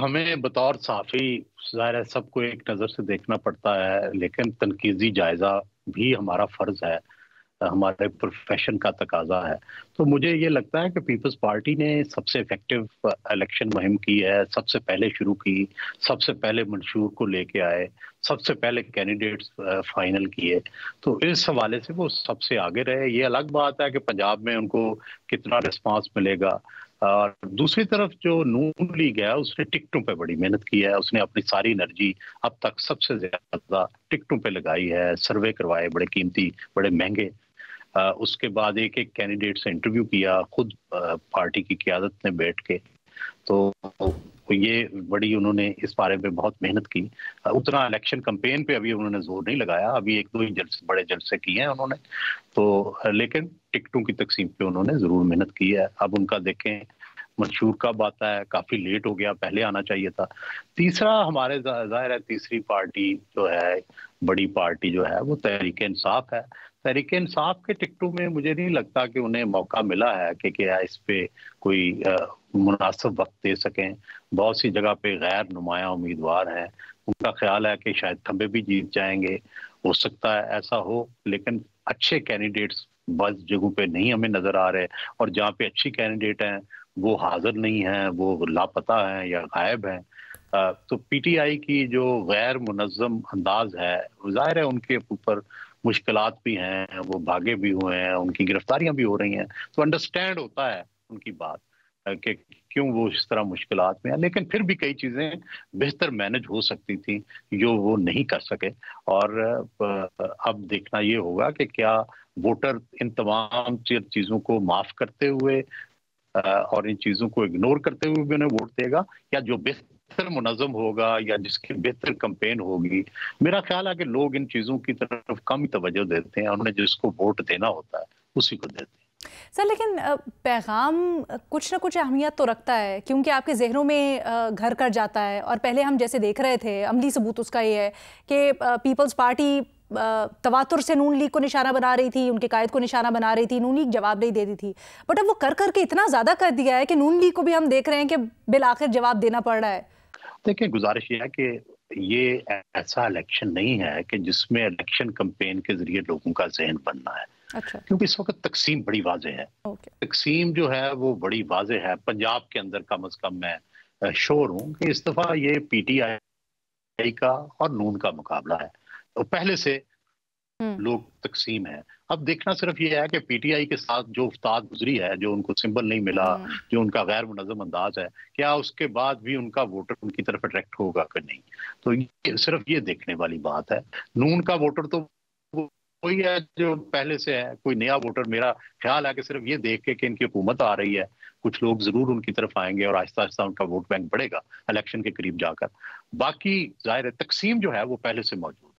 हमें बतौर साफ़ी ज़ाहिर है सबको एक नज़र से देखना पड़ता है, लेकिन तनकीदी जायज़ा भी हमारा फ़र्ज़ है, हमारे प्रोफ़ेशन का तकाज़ा है। तो मुझे ये लगता है कि पीपल्स पार्टी ने सबसे इफ़ेक्टिव इलेक्शन मुहिम की है, सबसे पहले शुरू की, सबसे पहले मंशूर को लेके आए, सबसे पहले कैंडिडेट्स फ़ाइनल किए। तो इस हवाले से वो सबसे आगे रहे। ये अलग बात है कि पंजाब में उनको कितना रिस्पॉन्स मिलेगा। और दूसरी तरफ जो नून लीग है उसने टिकटों पे बड़ी मेहनत की है, उसने अपनी सारी एनर्जी अब तक सबसे ज्यादा टिकटों पे लगाई है, सर्वे करवाए बड़े कीमती, बड़े महंगे। उसके बाद एक एक कैंडिडेट से इंटरव्यू किया खुद पार्टी की क़यादत ने बैठ के। तो ये बड़ी उन्होंने इस बारे में बहुत मेहनत की। उतना इलेक्शन कैंपेन पे अभी उन्होंने जोर नहीं लगाया, अभी एक दो ही जलसे, बड़े जलसे किए हैं उन्होंने। तो लेकिन टिकटों की तकसीम पे उन्होंने जरूर मेहनत की है। अब उनका देखें मंशूर कब आता है, काफी लेट हो गया, पहले आना चाहिए था। तीसरा हमारे जाहिर है तीसरी पार्टी जो है, बड़ी पार्टी जो है वो तहरीक इंसाफ है। तहरीक इंसाफ के टिकटों में मुझे नहीं लगता कि उन्हें मौका मिला है कि क्या इस पे कोई मुनासिब वक्त दे सकें। बहुत सी जगह पे गैर नुमाया उम्मीदवार हैं, उनका ख्याल है कि शायद थंबे भी जीत जाएंगे, हो सकता है ऐसा हो। लेकिन अच्छे कैंडिडेट्स बस जगहों पे नहीं हमें नजर आ रहे, और जहाँ पे अच्छी कैंडिडेट हैं वो हाजिर नहीं है, वो लापता हैं या गायब हैं। तो पीटीआई की जो गैर मुनज़्ज़म अंदाज है, जाहिर है उनके ऊपर मुश्किलात भी हैं, वो भागे भी हुए हैं, उनकी गिरफ्तारियां भी हो रही हैं। तो अंडरस्टैंड होता है उनकी बात कि क्यों वो इस तरह मुश्किलात में है। लेकिन फिर भी कई चीजें बेहतर मैनेज हो सकती थी जो वो नहीं कर सके। और अब देखना ये होगा कि क्या वोटर इन तमाम चीजों को माफ करते हुए और इन चीजों को इग्नोर करते हुए भी उन्हें वोट देगा, या जो बेहतर मुनज़्ज़म होगा या जिसकी बेहतर कंपेन होगी। मेरा ख्याल है कि लोग इन चीजों की तरफ कम ही तवज्जो देते हैं, उन्हें जिसको वोट देना होता है उसी को देते हैं। सर लेकिन पैगाम कुछ ना कुछ अहमियत तो रखता है, क्योंकि आपके ज़हनों में घर कर जाता है। और पहले हम जैसे देख रहे थे, अमली सबूत उसका ये है कि पीपल्स पार्टी तवातुर से नून लीग को निशाना बना रही थी, उनके कायद को निशाना बना रही थी, नून लीग जवाब नहीं दे रही थी। बट अब वो कर करके इतना ज़्यादा कर दिया है कि नून लीग को भी हम देख रहे हैं कि बिल आखिर जवाब देना पड़ रहा है। देखिए, गुजारिश ये है कि ये ऐसा इलेक्शन नहीं है कि जिसमें इलेक्शन कैंपेन के जरिए लोगों का जहन बनना है। अच्छा। क्योंकि इस वक्त तकसीम बड़ी वाज़ेह है। ओके। तकसीम जो है वो बड़ी वाज़ेह है। पंजाब के अंदर कम से कम मैं श्योर हूँ कि इस दफा ये पीटीआई का और नून का मुकाबला है। तो पहले से हम्म। लोग तकसीम है। अब देखना सिर्फ ये है कि पीटीआई के साथ जो उस्ताद गुजरी है, जो उनको सिंबल नहीं मिला, हम्म। जो उनका गैर मुनज़्ज़म अंदाज है, क्या उसके बाद भी उनका वोटर उनकी तरफ अट्रैक्ट होगा कि नहीं। तो ये सिर्फ ये देखने वाली बात है। नून का वोटर तो वही है जो पहले से है, कोई नया वोटर मेरा ख्याल है कि सिर्फ ये देख के कि इनकी हुकूमत आ रही है, कुछ लोग जरूर उनकी तरफ आएंगे और आहिस्ता आहिस्ता उनका वोट बैंक बढ़ेगा इलेक्शन के करीब जाकर। बाकी जाहिर है तकसीम जो है वो पहले से मौजूद है।